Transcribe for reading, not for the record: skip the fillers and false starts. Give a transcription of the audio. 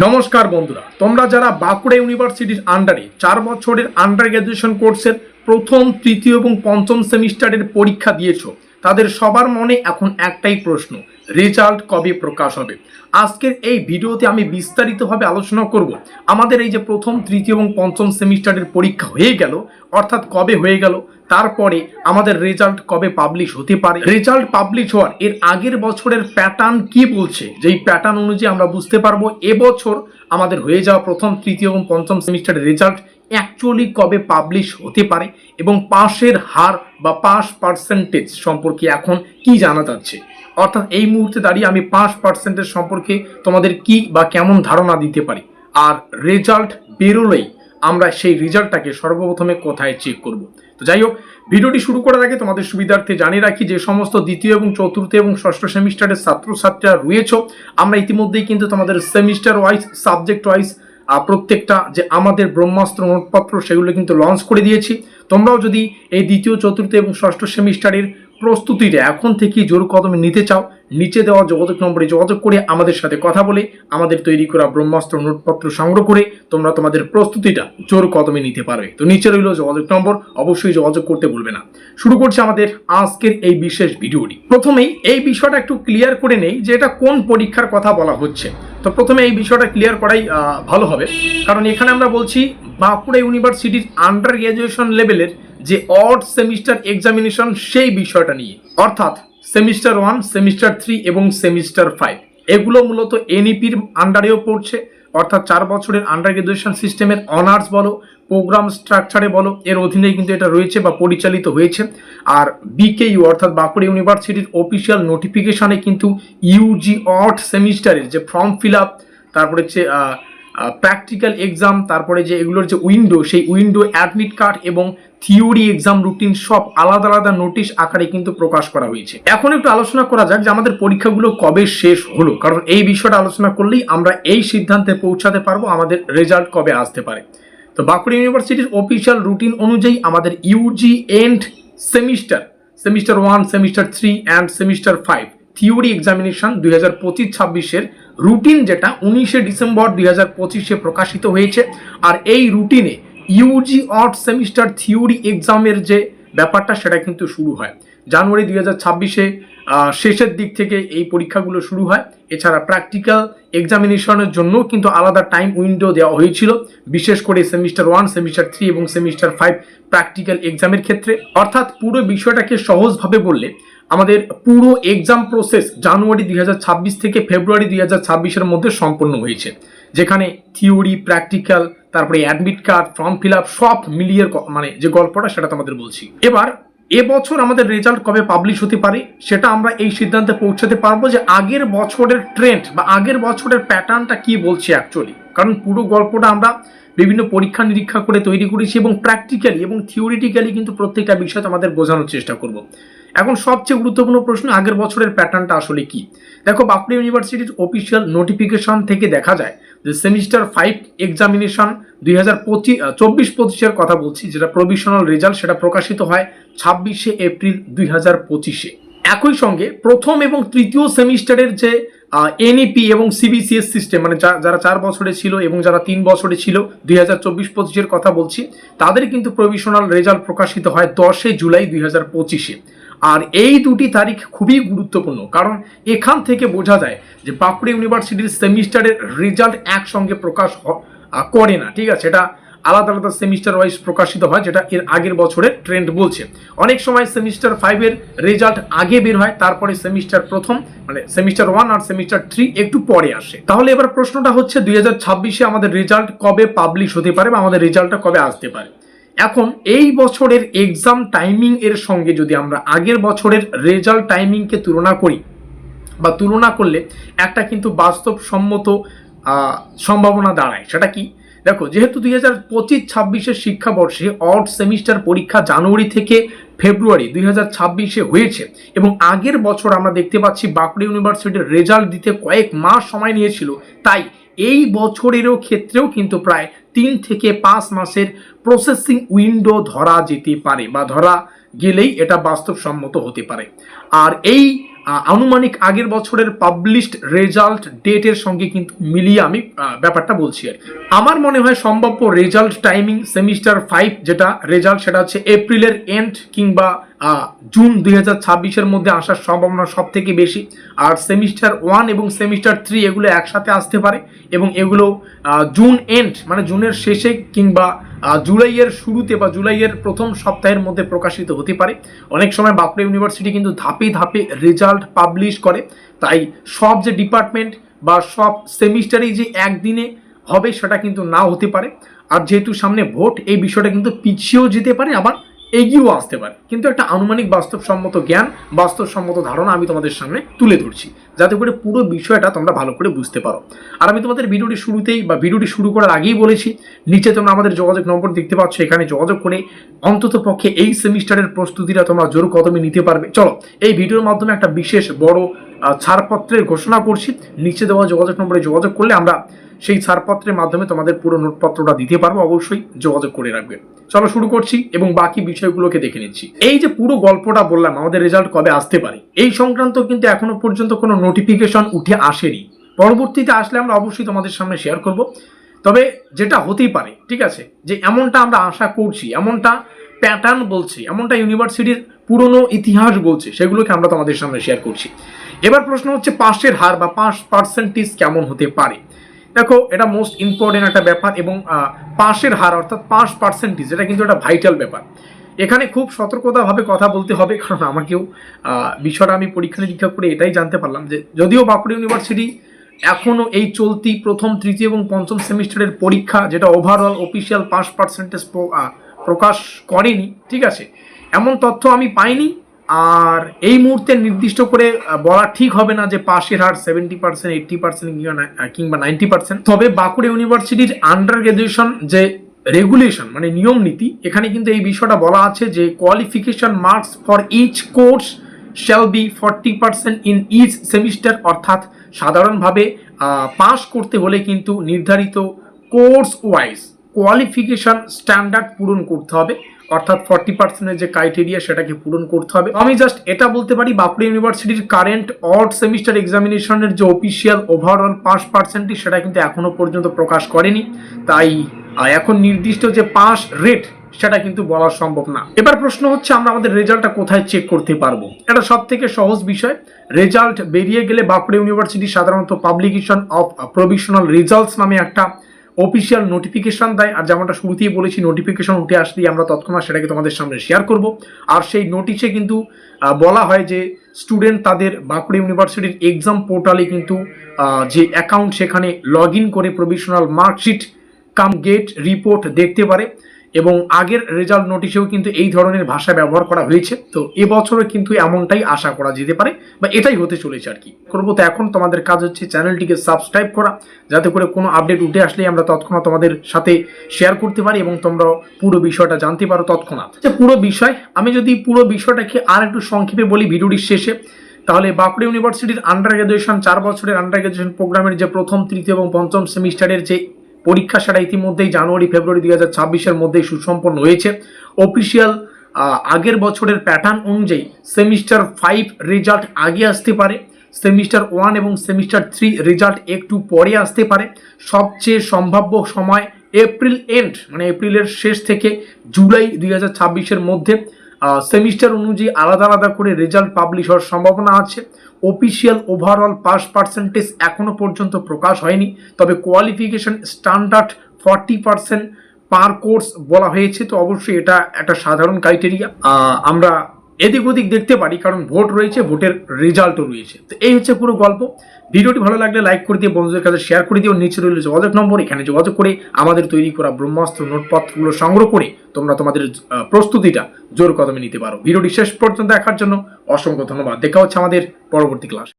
নমস্কার বন্ধুরা, তোমরা যারা বাঁকুড়া ইউনিভার্সিটির আন্ডারে 4 বছরের আন্ডার গ্র্যাজুয়েশন কোর্সের প্রথম, তৃতীয় এবং পঞ্চম সেমিস্টারের পরীক্ষা দিয়েছো, তাদের সবার মনে এখন একটাই প্রশ্ন, রেজাল্ট কবে প্রকাশ হবে। আজকের এই ভিডিওতে আমি বিস্তারিতভাবে আলোচনা করব আমাদের এই যে প্রথম, তৃতীয় এবং পঞ্চম সেমিস্টারের পরীক্ষা হয়ে গেল, অর্থাৎ কবে হয়ে গেল, তারপরে আমাদের রেজাল্ট কবে পাবলিশ হতে পারে, রেজাল্ট পাবলিশ হওয়ার এর আগের বছরের প্যাটার্ন কি বলছে, যেই প্যাটার্ন অনুযায়ী আমরা বুঝতে পারবো এবছর আমাদের হয়ে যাওয়া প্রথম, তৃতীয় এবং পঞ্চম সেমিস্টারের রেজাল্ট অ্যাকচুয়ালি কবে পাবলিশ হতে পারে এবং পাশের হার বা পাস পার্সেন্টেজ সম্পর্কে এখন কি জানা যাচ্ছে। অর্থাৎ এই মুহূর্তে দাঁড়িয়ে আমি 5% সম্পর্কে তোমাদের কি বা কেমন ধারণা দিতে পারি, আর রেজাল্ট বেরোলেই আমরা সেই রেজাল্টটাকে সর্বপ্রথমে কোথায় চেক করব। তো যাই হোক, ভিডিওটি শুরু করার আগে তোমাদের সুবিধার্থে জানিয়ে রাখি যে সমস্ত দ্বিতীয় এবং চতুর্থ এবং ষষ্ঠ সেমিস্টারের ছাত্রছাত্রীরা রয়েছে, আমরা ইতিমধ্যেই কিন্তু তোমাদের সেমিস্টার ওয়াইজ, সাবজেক্ট ওয়াইজ প্রত্যেকটা যে আমাদের ব্রহ্মাস্ত্র নোটপত্র সেগুলো কিন্তু লঞ্চ করে দিয়েছি। তোমরাও যদি এই দ্বিতীয়, চতুর্থ এবং ষষ্ঠ সেমিস্টারের প্রস্তুতিটা এখন থেকেই জোর কদমে নিতে চাও, নিচে দেওয়া যোগাযোগ নম্বরে যোগাযোগ করে আমাদের সাথে কথা বলে আমাদের তৈরি করা ব্রহ্মাস্ত্র নোটপত্র সংগ্রহ করে তোমরা তোমাদের প্রস্তুতিটা জোর কদমে নিতে পারবে। তো নিচে রইল যোগাযোগ নম্বর, অবশ্যই যোগাযোগ করতে ভুলবে না। শুরু করছি আমাদের আজকের এই বিশেষ ভিডিওটি। প্রথমেই এই বিষয়টা একটু ক্লিয়ার করে নেই যে এটা কোন পরীক্ষার কথা বলা হচ্ছে। তো প্রথমে এই বিষয়টা ক্লিয়ার করাই ভালো হবে, কারণ এখানে আমরা বলছি বাঁকুড়া ইউনিভার্সিটির আন্ডার গ্র্যাজুয়েশন লেভেলের যে অড সেমিস্টার এক্সামিনেশন সেই বিষয়টা নিয়ে, অর্থাৎ সেমিস্টার 1, সেমিস্টার 3 এবং সেমিস্টার 5 এগুলো মূলত এনইপির আন্ডারেও পড়ছে, অর্থাৎ 4 বছরের আন্ডার গ্র্যাজুয়েশন সিস্টেমের অনার্স বলো, প্রোগ্রাম স্ট্রাকচারে বলো, এর অধীনেই কিন্তু এটা রয়েছে বা পরিচালিত হয়েছে। আর বিকেইউ অর্থাৎ বাঁকুড়া ইউনিভার্সিটির অফিসিয়াল নোটিফিকেশনে কিন্তু ইউজি অড সেমিস্টারের যে ফর্ম ফিল আপ, তারপরে হচ্ছে প্র্যাকটিক্যাল এক্সাম, তারপরে যে এগুলোর যে উইন্ডো, সেই উইন্ডো, অ্যাডমিট কার্ড এবং থিওরি এক্সাম রুটিন সব আলাদা আলাদা নোটিশ আকারে কিন্তু প্রকাশ করা হয়েছে। এখন একটু আলোচনা করা যাক যে আমাদের পরীক্ষাগুলো কবে শেষ হলো, কারণ এই বিষয়টা আলোচনা করলেই আমরা এই সিদ্ধান্তে পৌঁছাতে পারবো আমাদের রেজাল্ট কবে আসতে পারে। তো বাঁকুড়া ইউনিভার্সিটির অফিসিয়াল রুটিন অনুযায়ী আমাদের UG end semester 1, semester 3 and semester 5 theory examination 2025-26 routine, যেটা 19শে ডিসেম্বর 2025 প্রকাশিত হয়েছে। আর এই রুটিনে ইউজি অড সেমিস্টার থিওরি এক্সামের যে ব্যাপারটা সেটা কিন্তু শুরু হয় জানুয়ারি 2026 শেষের দিক থেকে এই পরীক্ষাগুলো শুরু হয়। এছাড়া প্র্যাকটিক্যাল এক্সামিনেশনের জন্য কিন্তু আলাদা টাইম উইন্ডো দেওয়া হয়েছিল, বিশেষ করে সেমিস্টার 1, সেমিস্টার 3 এবং সেমিস্টার 5 প্র্যাকটিক্যাল এক্সামের ক্ষেত্রে। অর্থাৎ পুরো বিষয়টাকে সহজভাবে বললে আমাদের পুরো এক্সাম প্রসেস জানুয়ারি 2026 থেকে ফেব্রুয়ারি 2026 মধ্যে সম্পন্ন হয়েছে, যেখানে থিওরি, প্র্যাকটিক্যাল, তারপরে admit card, form fill up সব মিলিয়ে মানে যে গল্পটা সেটা তোমাদের বলছি। এবার এবছর আমাদের রেজাল্ট কবে পাবলিশ হতে পারে সেটা আমরা এই সিদ্ধান্তে পৌঁছাতে পারবো যে আগের বছরের ট্রেন্ড বা আগের বছরের প্যাটার্নটা কি বলছে অ্যাকচুয়ালি, কারণ পুরো গল্পটা আমরা বিভিন্ন পরীক্ষা নিরীক্ষা করে তৈরি করেছি এবং প্র্যাকটিক্যালি এবং থিওরিটিক্যালি কিন্তু প্রত্যেকটা বিষয় আমাদের বোঝানোর চেষ্টা করব। এখন সবচেয়ে গুরুত্বপূর্ণ প্রশ্ন, আগের বছরের প্যাটার্নটা আসলে কি। দেখো, বাঁকুড়া ইউনিভার্সিটির অফিসিয়াল নোটিফিকেশন থেকে দেখা যায় যে সেমিস্টার 5 এক্সামিনেশন 2024-25 কথা বলছি, যেটা প্রভিশনাল রেজাল্ট, সেটা প্রকাশিত হয় 26শে এপ্রিল 2025। একই সঙ্গে প্রথম এবং তৃতীয় সেমিস্টারের যে এনইপি এবং সিবিসিএস সিস্টেম, মানে যারা 4 বছরে ছিল এবং যারা 3 বছরে ছিল, 2024-25 কথা বলছি, তাদের কিন্তু প্রভিশনাল রেজাল্ট প্রকাশিত হয় 10শে জুলাই 2025। আর এই দুটি তারিখ খুবই গুরুত্বপূর্ণ, কারণ এখান থেকে বোঝা যায় যে বাঁকুড়া ইউনিভার্সিটির সেমিস্টারের রেজাল্ট একসঙ্গে প্রকাশ করে না, ঠিক আছে, এটা আলাদা আলাদা সেমিস্টার ওয়াইজ প্রকাশিত হয়, যেটা এর আগের বছরের ট্রেন্ড বলছে। অনেক সময় সেমিস্টার 5 রেজাল্ট আগে বের হয়, তারপরে সেমিস্টার প্রথম মানে সেমিস্টার 1 আর সেমিস্টার 3 একটু পরে আসে। তাহলে এবার প্রশ্নটা হচ্ছে 2026 আমাদের রেজাল্ট কবে পাবলিশ হতে পারে বা আমাদের রেজাল্টটা কবে আসতে পারে। এখন এই বছরের এক্সাম টাইমিং এর সঙ্গে যদি আমরা আগের বছরের রেজাল্ট টাইমিংকে তুলনা করি বা তুলনা করলে একটা কিন্তু বাস্তবসম্মত সম্ভাবনা দাঁড়ায়। সেটা কি? দেখো, যেহেতু 2025-26 শিক্ষাবর্ষে অড সেমিস্টার পরীক্ষা জানুয়ারি থেকে ফেব্রুয়ারি 2026 হয়েছে এবং আগের বছর আমরা দেখতে পাচ্ছি বাঁকুড়া ইউনিভার্সিটির রেজাল্ট দিতে কয়েক মাস সময় নিয়েছিল, তাই এই বছরেরও ক্ষেত্রেও কিন্তু প্রায় 3 থেকে 5 মাসের প্রসেসিং উইন্ডো ধরা যেতে পারে বা ধরা গেলেই এটা বাস্তবসম্মত হতে পারে। আর এই আনুমানিক আগের বছরের পাবলিশড রেজাল্ট ডেটের সঙ্গে কিন্তু মিলিয়ে আমি ব্যাপারটা বলছি আর কি। আমার মনে হয় সম্ভাব্য রেজাল্ট টাইমিং সেমিস্টার 5 যেটা রেজাল্ট সেটা হচ্ছে এপ্রিলের এন্ড কিংবা জুন 2026-এর মধ্যে আসার সম্ভাবনা সব থেকে বেশি। আর সেমিস্টার 1 এবং সেমিস্টার 3 এগুলো একসাথে আসতে পারে এবং এগুলো জুন এন্ড মানে জুনের শেষে কিংবা জুলাইয়ের শুরুতে বা জুলাইয়ের প্রথম সপ্তাহের মধ্যে প্রকাশিত হতে পারে। অনেক সময় বাঁকুড়া ইউনিভার্সিটি কিন্তু ধাপে ধাপে রেজাল্ট পাবলিশ করে, তাই সব যে ডিপার্টমেন্ট বা সব সেমিস্টারেই যে একদিনে হবে সেটা কিন্তু নাও হতে পারে। আর যেহেতু সামনে ভোট, এই বিষয়টা কিন্তু পিছিয়েও যেতে পারে আবার এগিয়েও আসতে পারে। কিন্তু একটা আনুমানিক বাস্তবসম্মত জ্ঞান, বাস্তবসম্মত ধারণা আমি তোমাদের সামনে তুলে ধরছি, যাতে করে পুরো বিষয়টা তোমরা ভালো করে বুঝতে পারো। আর আমি তোমাদের ভিডিওটি শুরুতেই বা ভিডিওটি শুরু করার আগেই বলেছি, নিচে তোমরা আমাদের যোগাযোগ নম্বর দেখতে পাচ্ছ, এখানে যোগাযোগ করে অন্তত পক্ষে এই সেমিস্টারের প্রস্তুতিটা তোমরা জোর কদমে নিতে পারবে। চলো এই ভিডিওর মাধ্যমে একটা বিশেষ বড় ছাড়পত্রের ঘোষণা করছি। নিচে দেওয়া যোগাযোগ নম্বরে যোগাযোগ করলে আমরা সেই ছাড়পত্রের মাধ্যমে তোমাদের পুরো নোটপত্রটা দিতে পারবো, অবশ্যই যোগাযোগ করে রাখবে। চলো শুরু করছি এবং বাকি বিষয়গুলোকে দেখে নিচ্ছি। এই যে পুরো গল্পটা বললাম আমাদের রেজাল্ট কবে আসতে পারে, এই সংক্রান্ত কিন্তু এখনো পর্যন্ত কোনো নোটিফিকেশন উঠে আসেনি। পরবর্তীতে আসলে আমরা অবশ্যই তোমাদের সামনে শেয়ার করব। তবে যেটা হতেই পারে, ঠিক আছে, যে এমনটা আমরা আশা করছি, এমনটা প্যাটার্ন বলছে, এমনটা ইউনিভার্সিটির পুরনো ইতিহাস বলছে, সেগুলোকে আমরা তোমাদের সামনে শেয়ার করছি। এবার প্রশ্ন হচ্ছে পাসের হার বা পার্সেন্টেজ কেমন হতে পারে। দেখো, এটা মোস্ট ইম্পর্টেন্ট একটা ব্যাপার এবং পাসের হার অর্থাৎ 5% এটা কিন্তু একটা ভাইটাল ব্যাপার। এখানে খুব সতর্কতাভাবে কথা বলতে হবে, কারণ আমাকেও বিষয়টা আমি পরীক্ষা নিরীক্ষা করে এটাই জানতে পারলাম যে যদিও বাঁকুড়া ইউনিভার্সিটি এখনও এই চলতি প্রথম, তৃতীয় এবং পঞ্চম সেমিস্টারের পরীক্ষা যেটা ওভারঅল অফিসিয়াল 5% প্রকাশ করেনি, ঠিক আছে, এমন তথ্য আমি পাইনি। আর এই মুহূর্তে নির্দিষ্ট করে বলা ঠিক হবে না যে পাশের হার 70%, 80% কিংবা 90%। তবে বাঁকুড়া ইউনিভার্সিটির আন্ডার গ্রাজুয়েশন যে রেগুলেশন মানে নিয়ম নীতি, এখানে কিন্তু এই বিষয়টা বলা আছে যে qualification marks for each course shall be 40% in each semester. অর্থাৎ সাধারণভাবে পাস করতে হলে কিন্তু নির্ধারিত কোর্স ওয়াইজ কোয়ালিফিকেশন স্ট্যান্ডার্ড পূরণ করতে হবে, অর্থাৎ 40%-এর যে ক্রাইটেরিয়া সেটাকে পূরণ করতে হবে। আমি জাস্ট এটা বলতে পারি বাঁকুড়া ইউনিভার্সিটির কারেন্ট অড সেমিস্টার এক্সামিনেশনের যে অফিসিয়াল ওভারঅল পাস পার্সেন্টেজ সেটা কিন্তু এখনো পর্যন্ত প্রকাশ করেনি, তাই এখন নির্দিষ্ট যে পাস রেট সেটা কিন্তু বলা সম্ভব না। এবার প্রশ্ন হচ্ছে আমরা আমাদের রেজাল্টটা কোথায় চেক করতে পারবো। এটা সব থেকে সহজ বিষয়। রেজাল্ট বেরিয়ে গেলে বাঁকুড়া ইউনিভার্সিটি সাধারণত পাবলিকেশন অফ প্রভিশনাল রেজাল্টস নামে একটা অফিসিয়াল নোটিফিকেশন দেয়। আর যেমনটা শুরুতেই বলেছি, নোটিফিকেশন উঠে আসলেই আমরা তৎক্ষণাৎ সেটাকে তোমাদের সামনে শেয়ার করব। আর সেই নোটিশে কিন্তু বলা হয় যে স্টুডেন্ট তাদের বাঁকুড়া ইউনিভার্সিটির এক্সাম পোর্টালে কিন্তু যে অ্যাকাউন্ট সেখানে লগ ইন করে প্রভিশনাল মার্কশিট কাম গেট রিপোর্ট দেখতে পারে। এবং আগের রেজাল্ট নোটিশেও কিন্তু এই ধরনের ভাষা ব্যবহার করা হয়েছে। তো এবছরও কিন্তু এমনটাই আশা করা যেতে পারে বা এটাই হতে চলেছে আর কি। করবো তো এখন তোমাদের কাজ হচ্ছে চ্যানেলটিকে সাবস্ক্রাইব করা, যাতে করে কোনো আপডেট উঠে আসলেই আমরা তৎক্ষণাৎ তোমাদের সাথে শেয়ার করতে পারি এবং তোমরা পুরো বিষয়টা জানতে পারো তৎক্ষণাৎ। পুরো বিষয় আমি যদি পুরো বিষয়টাকে আর একটু সংক্ষেপে বলি ভিডিওটির শেষে, তাহলে বাঁকুড়া ইউনিভার্সিটির আন্ডার গ্রাজুয়েশন 4 বছরের আন্ডার গ্রাজুয়েশন প্রোগ্রামের যে প্রথম, তৃতীয় এবং পঞ্চম সেমিস্টারের যে পরীক্ষা সেটা ইতিমধ্যেই জানুয়ারি ফেব্রুয়ারি 2026-এর মধ্যেই সুসম্পন্ন হয়েছে। অফিসিয়াল আগের বছরের প্যাটার্ন অনুযায়ী সেমিস্টার 5 রেজাল্ট আগে আসতে পারে, সেমিস্টার 1 এবং সেমিস্টার 3 রেজাল্ট একটু পরে আসতে পারে। সবচেয়ে সম্ভাব্য সময় এপ্রিল এন্ড মানে এপ্রিলের শেষ থেকে জুলাই 2026-এর মধ্যে সেমিস্টার অনুযায়ী আলাদা আলাদা করে রেজাল্ট পাবলিশ হওয়ার সম্ভাবনা আছে। অফিসিয়াল ওভারঅল পাস পার্সেন্টেজ এখনো পর্যন্ত প্রকাশ হয়নি, তবে কোয়ালিফিকেশন স্ট্যান্ডার্ড 40% পার কোর্স বলা হয়েছে। তো অবশ্যই এটা একটা সাধারণ ক্রাইটেরিয়া আমরা এদিক ওদিক দেখতে পারি, কারণ ভোট রয়েছে, ভোটের রেজাল্টও রয়েছে। তো এই হচ্ছে পুরো গল্প। ভিডিওটি ভালো লাগলে লাইক করে দিয়ে বন্ধুদের কাছে শেয়ার করে দিও। নিচে রইল যোগাযোগ নম্বর, এখানে যোগাযোগ করে আমাদের তৈরি করা ব্রহ্মাস্ত্র নোটপত্রগুলো সংগ্রহ করে তোমরা তোমাদের প্রস্তুতিটা জোর কদমে নিতে পারো। ভিডিওটি শেষ পর্যন্ত দেখার জন্য অসংখ্য ধন্যবাদ। দেখা হচ্ছে আমাদের পরবর্তী ক্লাস।